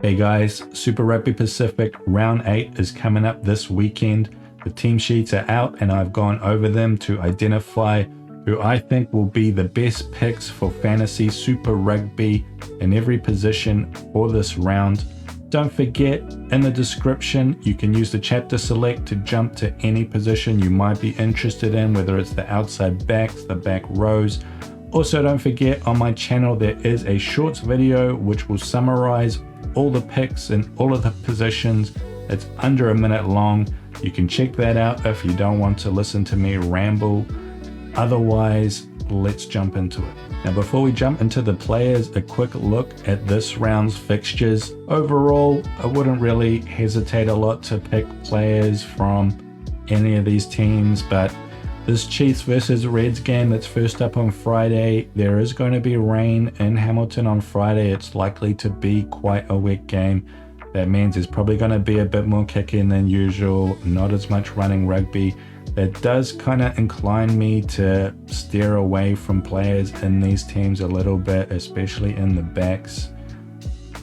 Hey guys, Super Rugby Pacific Round 8 is coming up this weekend. The team sheets are out and I've gone over them to identify who I think will be the best picks for fantasy Super Rugby in every position for this round. Don't forget, in the description, you can use the chapter select to jump to any position you might be interested in, whether it's the outside backs, the back rows. Also, don't forget, on my channel, there is a shorts video which will summarize all the picks and all of the positions. It's under a minute long. You can check that out if you don't want to listen to me ramble. Otherwise, let's jump into it. Now, before we jump into the players, a quick look at this round's fixtures. Overall, I wouldn't really hesitate a lot to pick players from any of these teams, but this Chiefs versus Reds game that's first up on Friday, there is going to be rain in Hamilton on Friday. It's likely to be quite a wet game. That means there's probably going to be a bit more kicking than usual, not as much running rugby. That does kind of incline me to steer away from players in these teams a little bit, especially in the backs.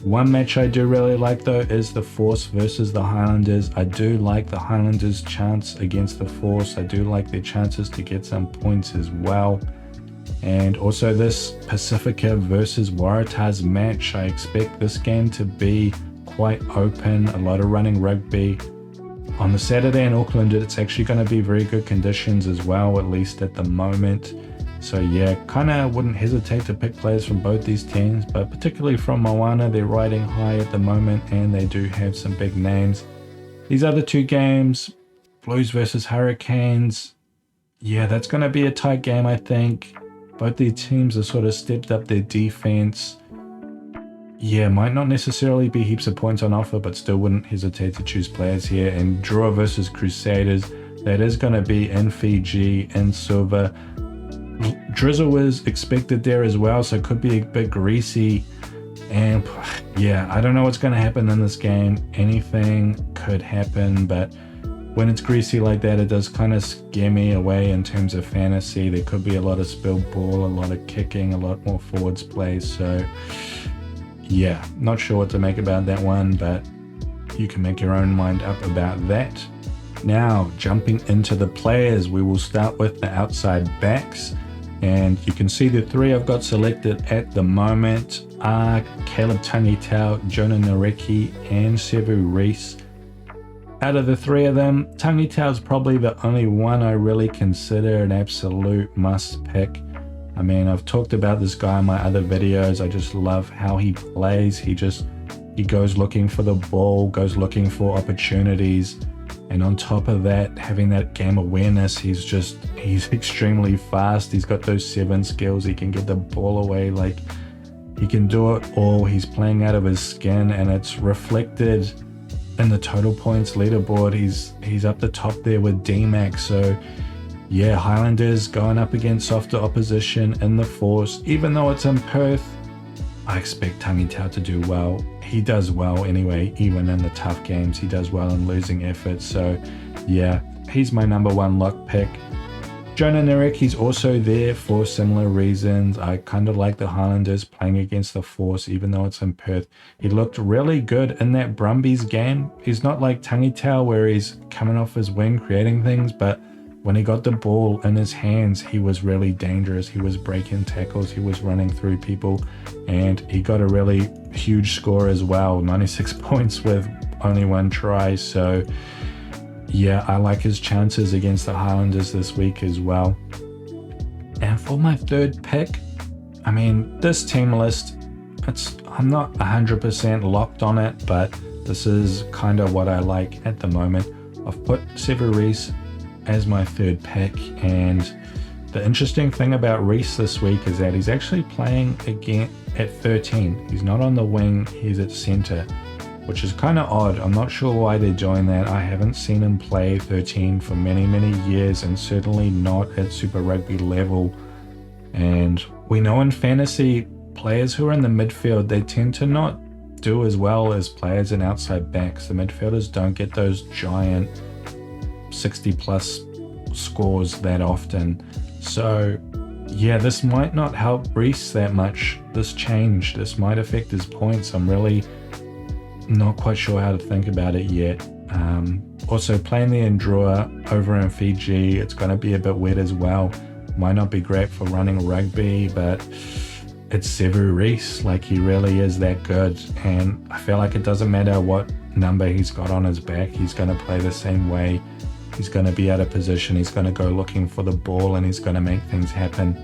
One match I do really like though is the Force versus the Highlanders. I do like the Highlanders' chance against the Force. I do like their chances to get some points as well. And also this Pacifica versus Waratahs match, I expect this game to be quite open, a lot of running rugby. On the Saturday in Auckland, it's actually going to be very good conditions as well, at least at the moment. So yeah, kind of wouldn't hesitate to pick players from both these teams, but particularly from Moana, they're riding high at the moment and they do have some big names. These other two games, Blues versus Hurricanes, yeah, that's going to be a tight game, I think. Both these teams have sort of stepped up their defense. Yeah, might not necessarily be heaps of points on offer, but still wouldn't hesitate to choose players here. And Drua versus Crusaders, that is going to be in Fiji, in Silver. Drizzle is expected there as well, so it could be a bit greasy. And yeah, I don't know what's going to happen in this game. Anything could happen, but when it's greasy like that, it does kind of scare me away in terms of fantasy. There could be a lot of spilled ball, a lot of kicking, a lot more forwards plays. So yeah, not sure what to make about that one, but you can make your own mind up about that. Now, jumping into the players, we will start with the outside backs. And you can see the three I've got selected at the moment are Caleb Tangitau, Jonah Nareki, and Sevu Reece. Out of the three of them, Tangitau is probably the only one I really consider an absolute must pick. I mean, I've talked about this guy in my other videos. I just love how he plays. He goes looking for the ball, goes looking for opportunities. And on top of that, having that game awareness, he's extremely fast. He's got those 7 skills. He can get the ball away. Like, he can do it all. He's playing out of his skin, and it's reflected in the total points leaderboard. He's up the top there with D-Max. So yeah, Highlanders going up against softer opposition in the Force. Even though it's in Perth, I expect Tangitau to do well. He does well anyway, even in the tough games. He does well in losing efforts. So yeah, he's my number one lock pick. Jonah Nareki's also there for similar reasons. I kind of like the Highlanders playing against the Force, even though it's in Perth. He looked really good in that Brumbies game. He's not like Tangitau where he's coming off his wing creating things, but when he got the ball in his hands, he was really dangerous. He was breaking tackles, he was running through people, and he got a really huge score as well, 96 points with only 1 try. So yeah, I like his chances against the Highlanders this week as well. And for my third pick, I mean, this team list, I'm not 100% locked on it, but this is kind of what I like at the moment. I've put Sevu Reece as my third pick, and the interesting thing about Reece this week is that he's actually playing again at 13. He's not on the wing, he's at center, which is kind of odd. I'm not sure why they're doing that. I haven't seen him play 13 for many years, and certainly not at Super Rugby level. And we know in fantasy, players who are in the midfield, they tend to not do as well as players in outside backs. The midfielders don't get those giant 60 plus scores that often. So yeah, this might not help Reece that much. This change, this might affect his points. I'm really not quite sure how to think about it yet. Also, playing the Endroa over in Fiji, it's going to be a bit wet as well. Might not be great for running rugby, but it's Sevu Reece. Like, he really is that good, and I feel like it doesn't matter what number he's got on his back, he's going to play the same way. He's going to be out of position, he's going to go looking for the ball, and he's going to make things happen.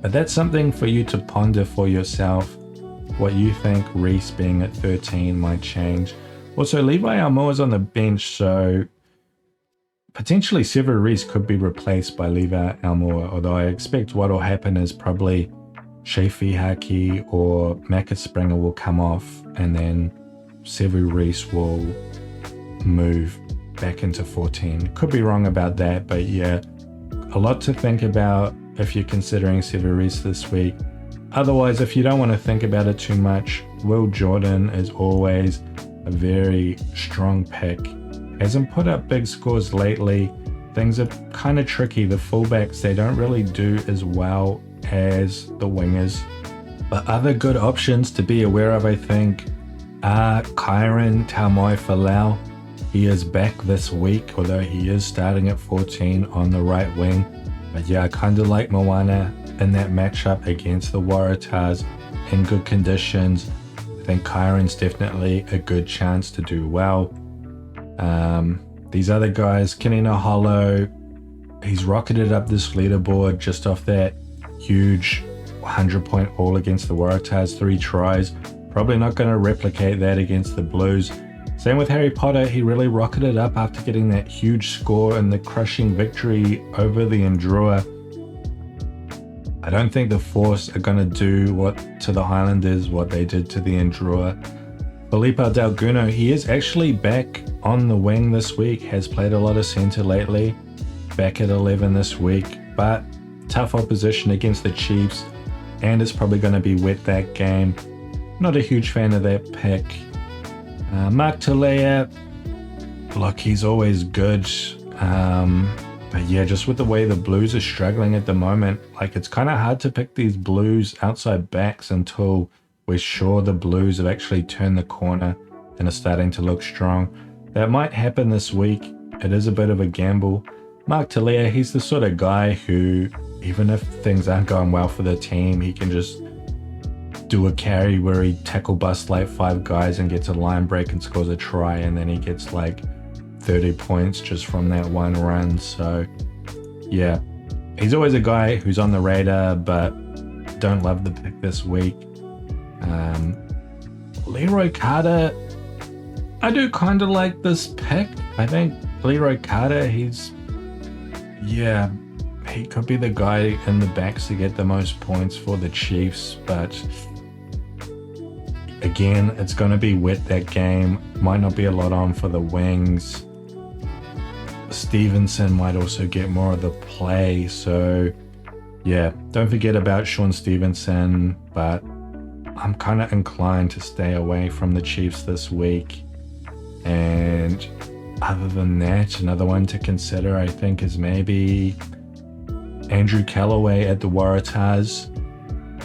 But that's something for you to ponder for yourself, what you think Reece being at 13 might change. Also, Levi Almoa's on the bench, so potentially Sevu Reece could be replaced by Levi Almoa, although I expect what will happen is probably Shafi Haki or Macca Springer will come off, and then Sevu Reece will move back into 14. Could be wrong about that, but yeah, a lot to think about if you're considering Sevu Reece this week. Otherwise, if you don't want to think about it too much, Will Jordan is always a very strong pick. Hasn't put up big scores lately. Things are kind of tricky. The fullbacks, they don't really do as well as the wingers. But other good options to be aware of, I think, are Kyron Taumoi Falau. He is back this week, although he is starting at 14 on the right wing. But yeah, I kind of like Moana in that matchup against the Waratahs in good conditions. I think Kyron's definitely a good chance to do well. These other guys, Kenny Naholo, he's rocketed up this leaderboard just off that huge 100-point haul against the Waratahs, 3 tries. Probably not going to replicate that against the Blues. Same with Harry Potter, he really rocketed up after getting that huge score and the crushing victory over the Endroa. I don't think the Force are going to do to the Highlanders what they did to the Endroa. Felipe Dalguno, he is actually back on the wing this week, has played a lot of centre lately, back at 11 this week, but tough opposition against the Chiefs, and it's probably going to be wet that game. Not a huge fan of that pick. Mark Talea, look, he's always good. But yeah, just with the way the Blues are struggling at the moment, like, it's kind of hard to pick these Blues outside backs until we're sure the Blues have actually turned the corner and are starting to look strong. That might happen this week. It is a bit of a gamble. Mark Talea, he's the sort of guy who, even if things aren't going well for the team, he can just do a carry where he tackle busts like 5 guys and gets a line break and scores a try, and then he gets like 30 points just from that one run. So yeah, he's always a guy who's on the radar, but don't love the pick this week. Leroy Carter, I do kind of like this pick. I think Leroy Carter, he could be the guy in the backs to get the most points for the Chiefs, but again, it's going to be wet that game. Might not be a lot on for the wings. Stevenson might also get more of the play, so yeah, don't forget about Sean Stevenson, but I'm kind of inclined to stay away from the Chiefs this week. And other than that, another one to consider, I think, is maybe Andrew Callaway at the Waratahs.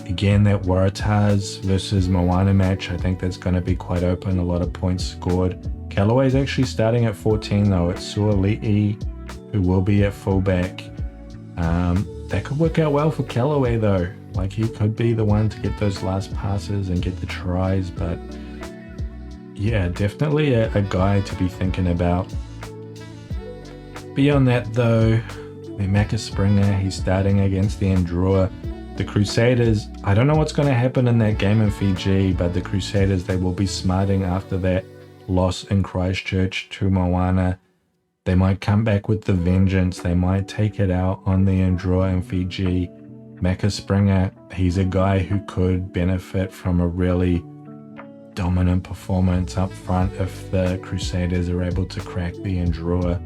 Again, that Waratahs versus Moana match, I think that's going to be quite open, a lot of points scored. Callaway's actually starting at 14 though. It's Suali'i who will be at fullback. That could work out well for Callaway though. Like, he could be the one to get those last passes and get the tries, but yeah, definitely a guy to be thinking about. Beyond that though, Macca Springer, he's starting against the Endroa. The Crusaders, I don't know what's going to happen in that game in Fiji, but the Crusaders, they will be smarting after that loss in Christchurch to Moana. They might come back with the vengeance. They might take it out on the Endroa in Fiji. Macca Springer, he's a guy who could benefit from a really dominant performance up front if the Crusaders are able to crack the Endroa.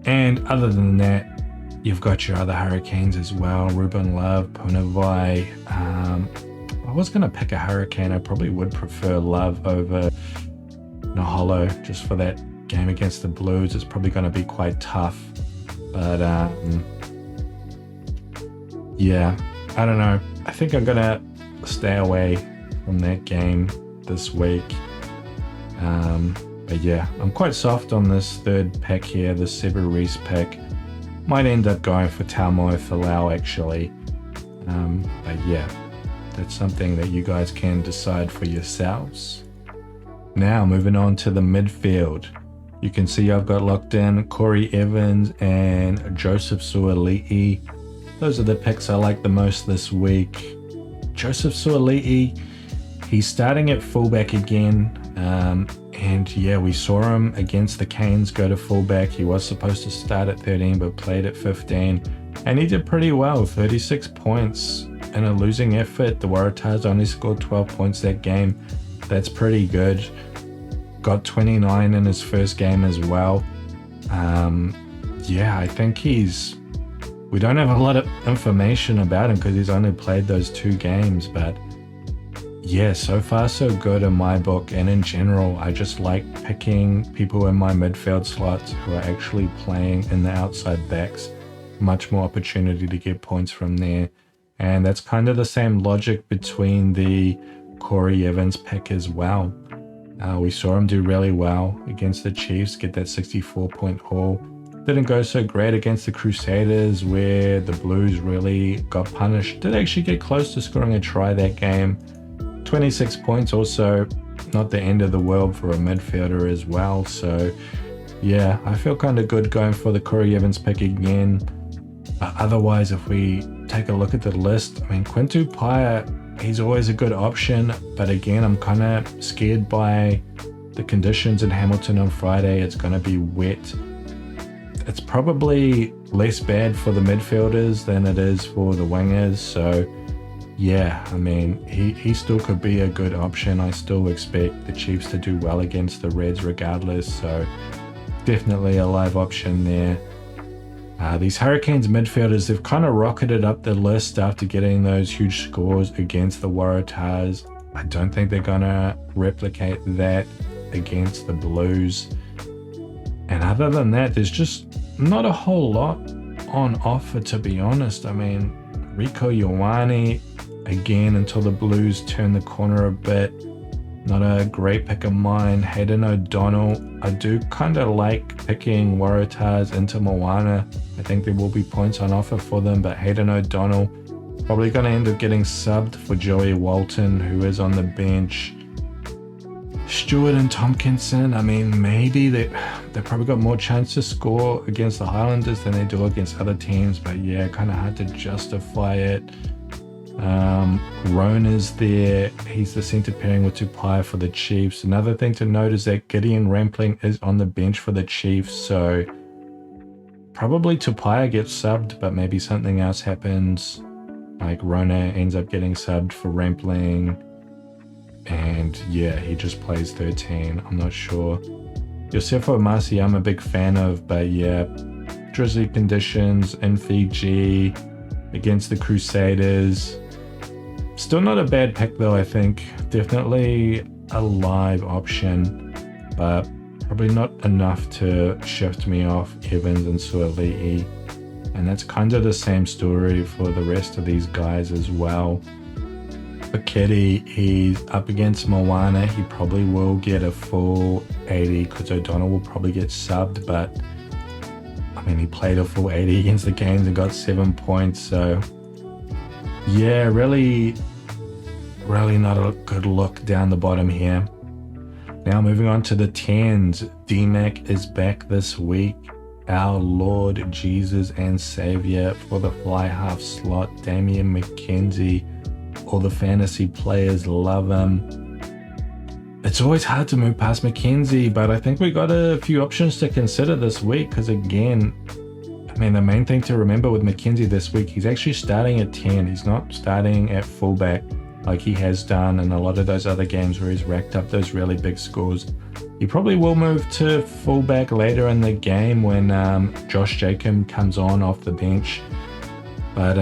And other than that, you've got your other Hurricanes as well. Ruben Love, Punavai. I was going to pick a Hurricane. I probably would prefer Love over Naholo just for that game against the Blues. It's probably going to be quite tough. But yeah, I don't know. I think I'm going to stay away from that game. this week. But yeah, I'm quite soft on this third pick here, the Super Rugby pick. Might end up going for Taumo Falau actually. But yeah, that's something that you guys can decide for yourselves. Now moving on to the midfield. You can see I've got locked in Corey Evans and Joseph Suali'i. Those are the picks I like the most this week. Joseph Suali'i, he's starting at fullback again. And yeah, we saw him against the Canes go to fullback. He was supposed to start at 13 but played at 15. And he did pretty well, 36 points in a losing effort. The Waratahs only scored 12 points that game. That's pretty good. Got 29 in his first game as well. Yeah, I think we don't have a lot of information about him because he's only played those 2 games, but yeah, so far so good in my book. And in general, I just like picking people in my midfield slots who are actually playing in the outside backs. Much more opportunity to get points from there. And that's kind of the same logic between the Corey Evans pick as well. We saw him do really well against the Chiefs, get that 64-point haul. Didn't go so great against the Crusaders where the Blues really got punished. Did actually get close to scoring a try that game. 26 points also, not the end of the world for a midfielder as well. So yeah, I feel kind of good going for the Corey Evans pick again. Otherwise, if we take a look at the list, I mean, Quintu Paia, he's always a good option, but again, I'm kind of scared by the conditions in Hamilton on Friday. It's going to be wet. It's probably less bad for the midfielders than it is for the wingers. So yeah, I mean, he still could be a good option. I still expect the Chiefs to do well against the Reds regardless. So definitely a live option there. These Hurricanes midfielders, they've kind of rocketed up the list after getting those huge scores against the Waratahs. I don't think they're going to replicate that against the Blues. And other than that, there's just not a whole lot on offer, to be honest. I mean, Rieko Ioane, again, until the Blues turn the corner a bit. Not a great pick of mine. Hayden O'Donnell, I do kind of like picking Waratahs into Moana. I think there will be points on offer for them, but Hayden O'Donnell probably going to end up getting subbed for Joey Walton, who is on the bench. Stewart and Tompkinson, I mean, maybe they probably got more chance to score against the Highlanders than they do against other teams, but yeah, kind of hard to justify it. Roan is there. He's the centre pairing with Tupai for the Chiefs. Another thing to note is that Gideon Rampling is on the bench for the Chiefs, so probably Tupai gets subbed, but maybe something else happens. Like Rona ends up getting subbed for Rampling, and yeah, he just plays 13. I'm not sure. Yosefo Masi, I'm a big fan of, but yeah, drizzly conditions in Fiji against the Crusaders. Still not a bad pick though, I think. Definitely a live option, but probably not enough to shift me off Evans and Suali'i. And that's kind of the same story for the rest of these guys as well. Paketi, he's up against Moana. He probably will get a full 80 because O'Donnell will probably get subbed, but I mean, he played a full 80 against the Canes and got 7 points. So yeah, really not a good look down the bottom here. Now moving on to the 10s. DMAC is back this week. Our Lord Jesus and Savior for the Flyhalf slot, Damian McKenzie. All the fantasy players love him. It's always hard to move past McKenzie, but I think we got a few options to consider this week because again, I mean, the main thing to remember with McKenzie this week, he's actually starting at 10. He's not starting at fullback like he has done in a lot of those other games where he's racked up those really big scores. He probably will move to fullback later in the game when Josh Jacob comes on off the bench. But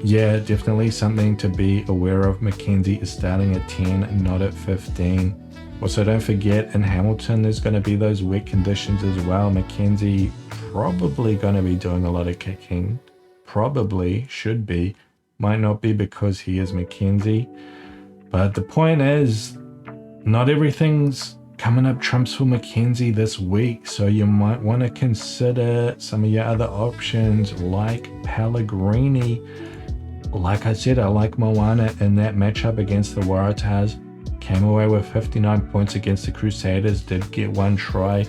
yeah, definitely something to be aware of. McKenzie is starting at 10, not at 15. Also, don't forget, in Hamilton, there's going to be those wet conditions as well. McKenzie probably going to be doing a lot of kicking. Probably, should be. Might not be because he is McKenzie. But the point is, not everything's coming up trumps for Mackenzie this week, so you might want to consider some of your other options like Pellegrini. Like I said, I like Moana in that matchup against the Waratahs. Came away with 59 points against the Crusaders, did get one try.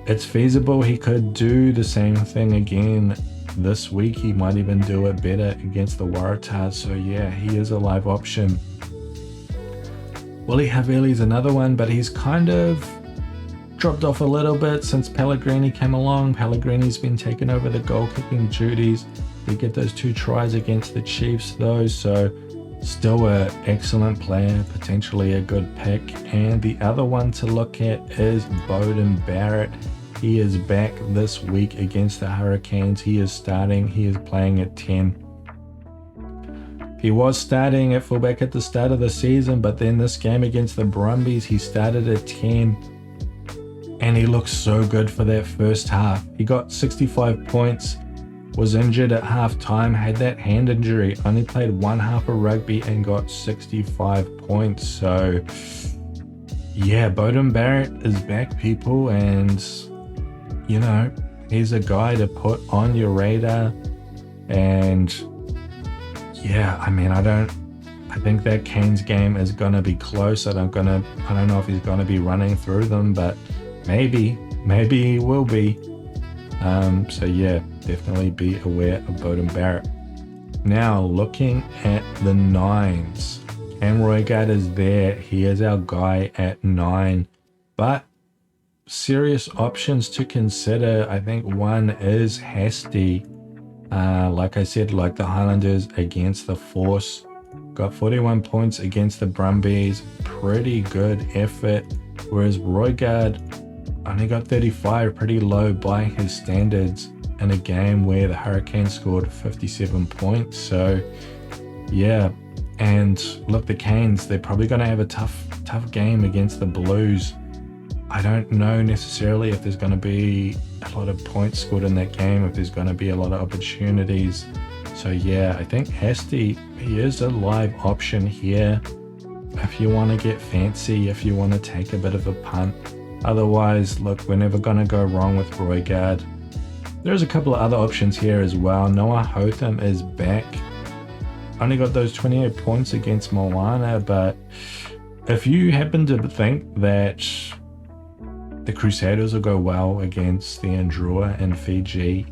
It's feasible he could do the same thing again this week. He might even do it better against the Waratahs, so yeah, he is a live option. Willie Haveli's another one, but he's kind of dropped off a little bit since Pellegrini came along. Pellegrini's been taking over the goal-kicking duties. Did get those 2 tries against the Chiefs though, so still an excellent player, potentially a good pick. And the other one to look at is Beauden Barrett. He is back this week against the Hurricanes. He is starting, he is playing at 10. He was starting at fullback at the start of the season, but then this game against the Brumbies, he started at 10. And he looked so good for that first half. He got 65 points, was injured at half-time, had that hand injury, only played one half of rugby and got 65 points. So, yeah, Beauden Barrett is back, people, and, you know, he's a guy to put on your radar. And yeah, I mean, I think that Canes game is going to be close. I don't know if he's going to be running through them, but maybe he will be. So yeah, definitely be aware of Beauden Barrett. Now, looking at the 9s, Cam Roigard is there. He is our guy at 9, but serious options to consider. I think one is Hasty. Like I said, like the Highlanders against the Force, got 41 points against the Brumbies, pretty good effort, whereas Roigard only got 35, pretty low by his standards in a game where the Hurricanes scored 57 points. So yeah, and look, the Canes, they're probably going to have a tough game against the Blues. I don't know necessarily if there's going to be a lot of points scored in that game, if there's going to be a lot of opportunities. So yeah, I think Hasty, he is a live option here if you want to get fancy, if you want to take a bit of a punt. Otherwise, look, we're never going to go wrong with Roigard. There's a couple of other options here as well. Noah Hotham is back. Only got those 28 points against Moana, but if you happen to think that the Crusaders will go well against the Andrua and Fiji,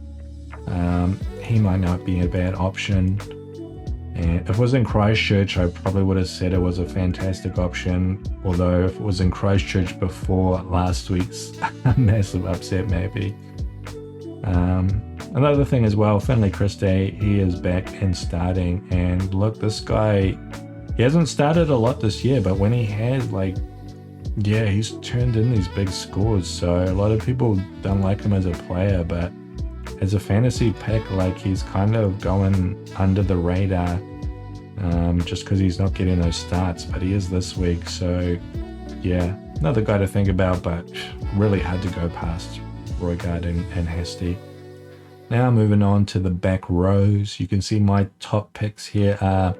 he might not be a bad option. And if it was in Christchurch, I probably would have said it was a fantastic option, although if it was in Christchurch before last week's massive upset, maybe. Another thing as well, Finlay Christie, he is back and starting, and look, this guy, he hasn't started a lot this year, but when he has, like, yeah, he's turned in these big scores. So a lot of people don't like him as a player, but as a fantasy pick, like, he's kind of going under the radar, just because he's not getting those starts, but he is this week. So yeah, another guy to think about, but really hard to go past Roigard and Hasty. Now moving on to the back rows, you can see my top picks here are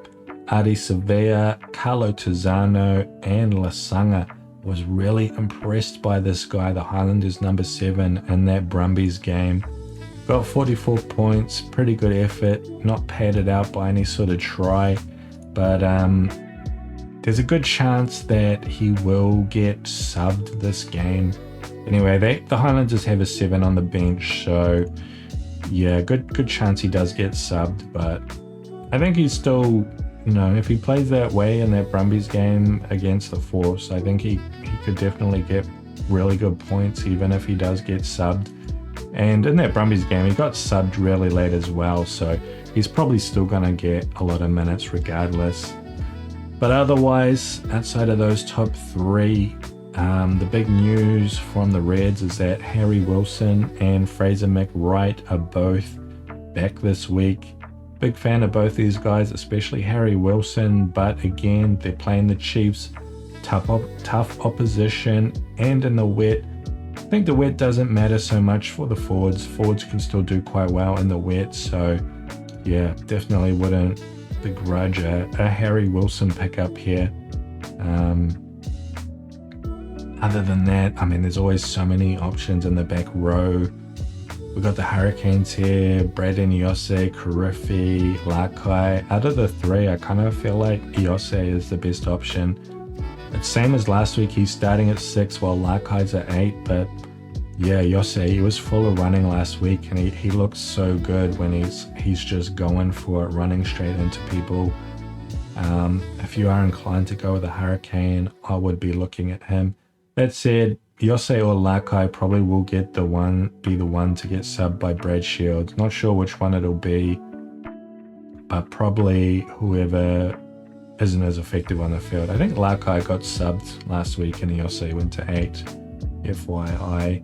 Adi Sevilla, Carlo Tizzano, and Lasanga. Was really impressed by this guy, the Highlanders number 7 in that Brumbies game. Got 44 points, pretty good effort, not padded out by any sort of try, but there's a good chance that he will get subbed this game. Anyway, the Highlanders have a 7 on the bench, so yeah, good chance he does get subbed, but I think he's still, you know, if he plays that way in that Brumbies game against the Force, I think he could definitely get really good points even if he does get subbed. And in that Brumbies game, he got subbed really late as well, so he's probably still going to get a lot of minutes regardless. But otherwise, outside of those top 3, the big news from the Reds is that Harry Wilson and Fraser McWright are both back this week. Big fan of both these guys, especially Harry Wilson, but again, they're playing the Chiefs, tough opposition, and in the wet. I think the wet doesn't matter so much for the forwards. Forwards can still do quite well in the wet, so yeah, definitely wouldn't begrudge a Harry Wilson pickup here. Other than that, I mean, there's always so many options in the back row. We've got the Hurricanes here, Braden, Iose, Karifi, Lakai. Out of the three, I kind of feel like Iose is the best option. It's same as last week, he's starting at 6 while Lakai's at 8, but yeah, Iose, he was full of running last week and he looks so good when he's just going for it, running straight into people. If you are inclined to go with a Hurricane, I would be looking at him. That said, Iose or Lakai probably will be the one to get subbed by Brad Shields. Not sure which one it'll be, but probably whoever isn't as effective on the field. I think Lakai got subbed last week and Iose went to 8, FYI.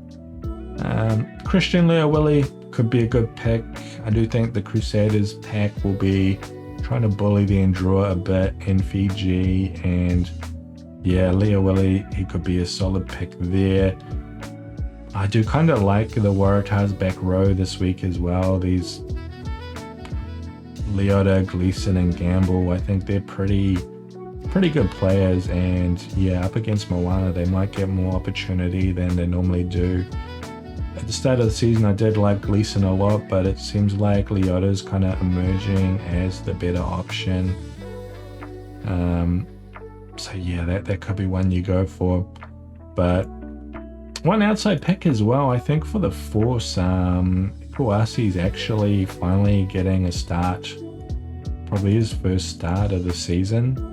Christian Leawilli could be a good pick. I do think the Crusaders pack will be trying to bully the Endure a bit in Fiji, and yeah, Leawilli, he could be a solid pick there. I do kind of like the Waratahs back row this week as well. These Leota, Gleeson and Gamble, I think they're pretty good players, and yeah, up against Moana they might get more opportunity than they normally do. At the start of the season I did like Gleeson a lot, but it seems like Leota's kind of emerging as the better option. So yeah, that could be one you go for. But one outside pick as well, I think for the Force, Kawasi's actually finally getting a start. Probably his first start of the season.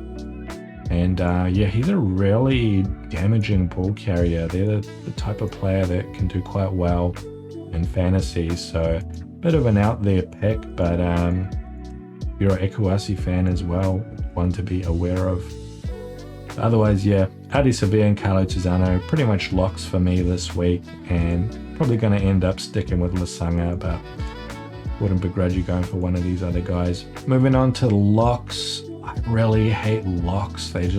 And yeah, he's a really damaging ball carrier. They're the type of player that can do quite well in fantasy. So bit of an out there pick, but you're an Kawasi fan as well, one to be aware of. Otherwise, yeah, Adi Sevilla and Carlo Tizzano pretty much locks for me this week, and probably going to end up sticking with Lasanga, but wouldn't begrudge you going for one of these other guys. Moving on to locks. I really hate locks. They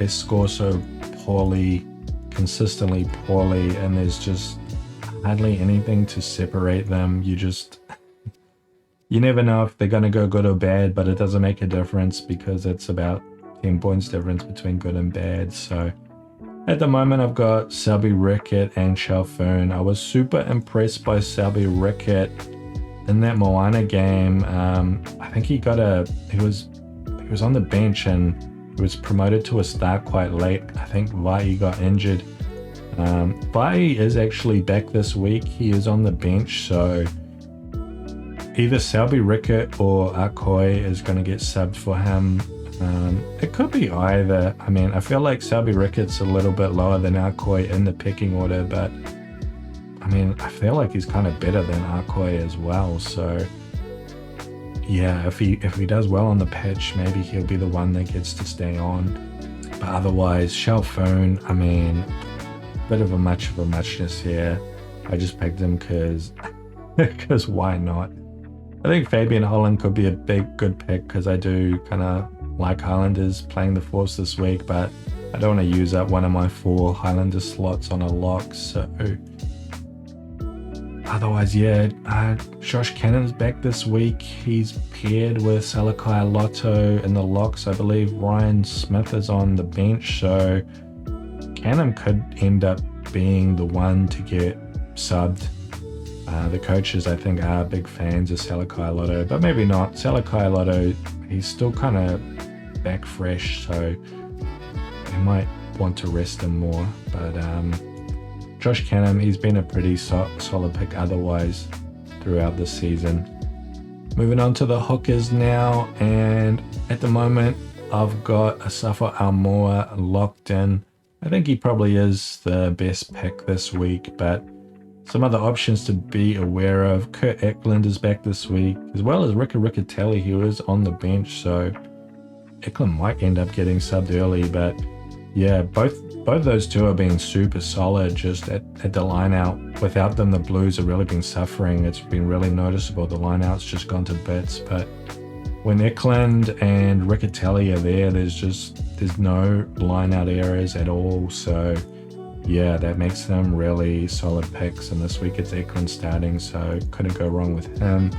score so poorly, consistently poorly, and there's just hardly anything to separate them. You never know if they're going to go good or bad, but it doesn't make a difference because it's about 10 points difference between good and bad. So at the moment I've got Selby Rickett and Chalfern. I was super impressed by Selby Rickett in that Moana game. I think he was on the bench and he was promoted to a start quite late. I think Vai got injured. Vai is actually back this week. He is on the bench, so either Selby Rickett or Akoi is going to get subbed for him. It could be either. I mean, I feel like Selby Rickett's a little bit lower than Akoi in the picking order, but I mean, I feel like he's kind of better than Akoi as well. So yeah, if he does well on the pitch, maybe he'll be the one that gets to stay on. But otherwise, Chalfern, I mean, bit of a muchness here. I just picked him because why not? I think Fabian Holland could be a good pick because I do kind of like Highlanders playing the Force this week, but I don't want to use up one of my 4 Highlander slots on a lock. So otherwise, yeah, Josh Cannon's back this week. He's paired with Salakai Lotto in the locks. I believe Ryan Smith is on the bench, so Cannon could end up being the one to get subbed. The coaches, I think, are big fans of Salakai Lotto, but maybe not. Salakai Lotto, he's still kind of back fresh, so they might want to rest him more. But Josh Cannon, he's been a pretty solid pick otherwise throughout the season. Moving on to the hookers now, and at the moment I've got Asafo Almoa locked in. I think he probably is the best pick this week, but some other options to be aware of. Kurt Eklund is back this week, as well as Rika Riccatelli, who is on the bench, so Eklund might end up getting subbed early, but yeah, both those two are being super solid just at the line out. Without them, the Blues have really been suffering. It's been really noticeable. The line out's just gone to bits, but when Eklund and Riccatelli are there, there's no line out errors at all, so yeah, that makes them really solid picks, and this week it's Eklund starting, so couldn't go wrong with him.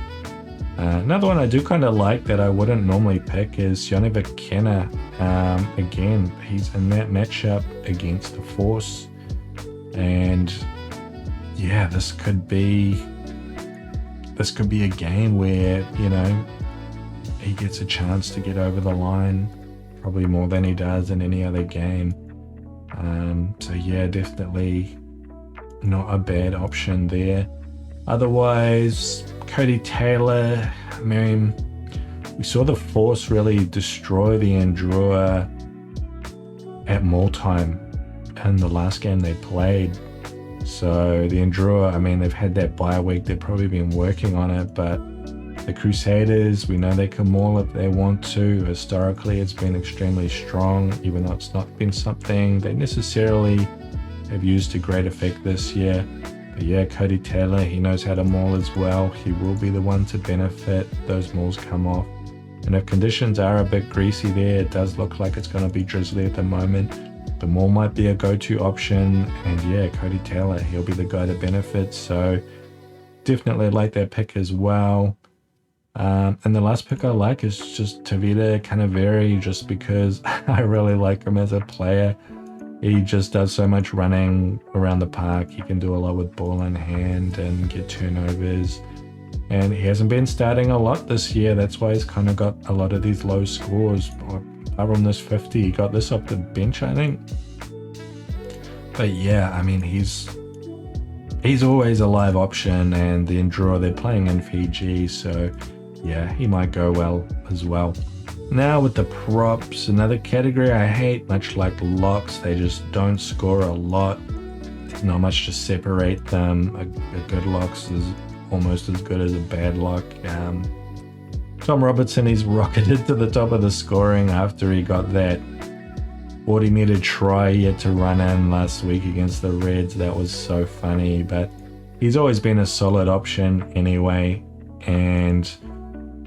Another one I do kind of like that I wouldn't normally pick is Sione Vakena. Again, he's in that matchup against the Force. And yeah, this could be a game where, you know, he gets a chance to get over the line, probably more than he does in any other game. So yeah, definitely not a bad option there. Otherwise, Cody Taylor, I mean, we saw the Force really destroy the Endure at more time in the last game they played. So the Endure, I mean, they've had that bye week, they've probably been working on it, but the Crusaders, we know they can maul if they want to. Historically, it's been extremely strong, even though it's not been something they necessarily have used to great effect this year. But yeah, Cody Taylor, he knows how to maul as well. He will be the one to benefit. Those mauls come off. And if conditions are a bit greasy there, it does look like it's going to be drizzly at the moment. The maul might be a go-to option. And yeah, Cody Taylor, he'll be the guy to benefit. So definitely like that pick as well. And the last pick I like is just Tavita Canaveri, just because I really like him as a player. He just does so much running around the park. He can do a lot with ball in hand and get turnovers. And he hasn't been starting a lot this year. That's why he's kind of got a lot of these low scores. Apart from this 50, he got this off the bench, I think. But yeah, I mean, he's always a live option, and the Enduro, they're playing in Fiji, so yeah, he might go well as well. Now with the props, another category I hate, much like locks, they just don't score a lot. There's not much to separate them. A good locks is almost as good as a bad lock. Tom Robertson, he's rocketed to the top of the scoring after he got that 40-meter try he had to run in last week against the Reds. That was so funny, but he's always been a solid option anyway. And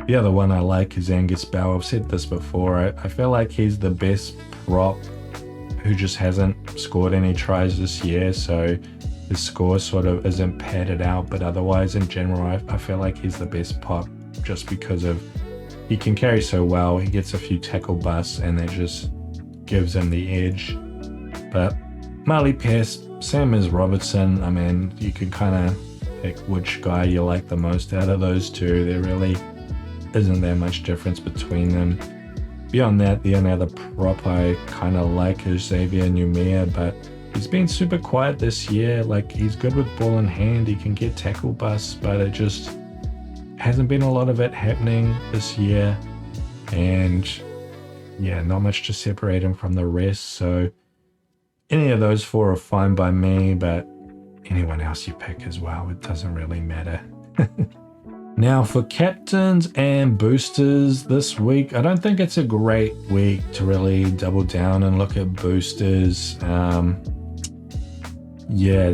the other one I like is Angus Bauer. I've said this before. I feel like he's the best prop who just hasn't scored any tries this year, so his score sort of isn't padded out, but otherwise in general I feel like he's the best pop just because of he can carry so well. He gets a few tackle busts and that just gives him the edge. But Marley Pass, same as Robertson. I mean, you can kind of pick which guy you like the most out of those two. There really isn't that much difference between them. Beyond that, the only other prop I kind of like is Xavier Numia, but he's been super quiet this year. Like, he's good with ball in hand, he can get tackle busts, but it just hasn't been a lot of it happening this year. And yeah, not much to separate him from the rest. So any of those four are fine by me, but anyone else you pick as well, it doesn't really matter. Now for captains and boosters this week, I don't think it's a great week to really double down and look at boosters. Yeah,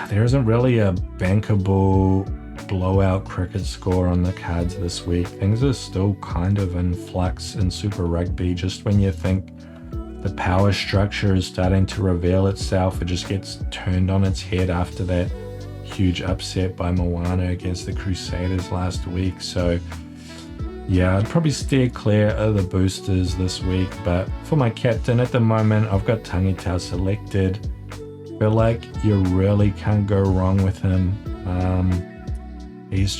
there isn't really a bankable blowout cricket score on the cards this week. Things are still kind of in flux in Super Rugby. Just when you think the power structure is starting to reveal itself, it just gets turned on its head after that huge upset by Moana against the Crusaders last week. So yeah, I'd probably steer clear of the boosters this week. But for my captain at the moment, I've got Tangitau selected. Feel like you really can't go wrong with him. He's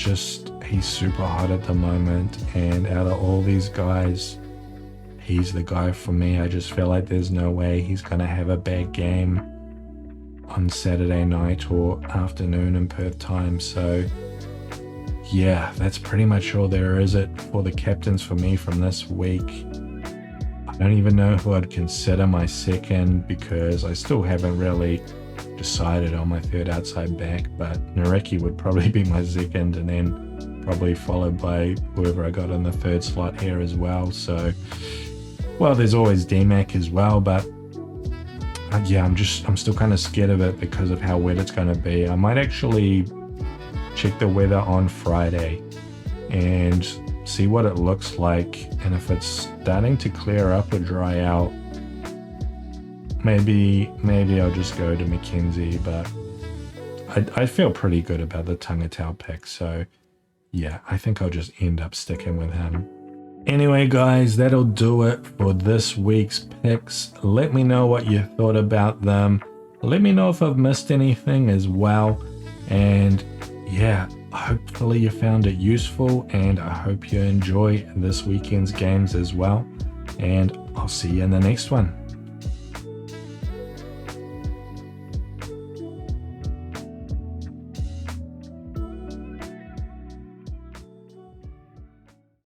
super hot at the moment, and out of all these guys, he's the guy for me. I just feel like there's no way he's gonna have a bad game on Saturday night or afternoon in Perth time. So yeah, that's pretty much all there is it for the captains for me from this week. I don't even know who I'd consider my second, because I still haven't really decided on my third outside back, but Nareki would probably be my second, and then probably followed by whoever I got in the third slot here as well. So, well, there's always DMAC as well, but yeah, I'm still kind of scared of it because of how wet it's going to be. I might actually check the weather on Friday and see what it looks like, and if it's starting to clear up or dry out, maybe I'll just go to Mackenzie. But I feel pretty good about the Tangitau pick, so yeah, I think I'll just end up sticking with him. Anyway, guys, that'll do it for this week's picks. Let me know what you thought about them. Let me know if I've missed anything as well. And yeah, hopefully you found it useful, and I hope you enjoy this weekend's games as well. And I'll see you in the next one.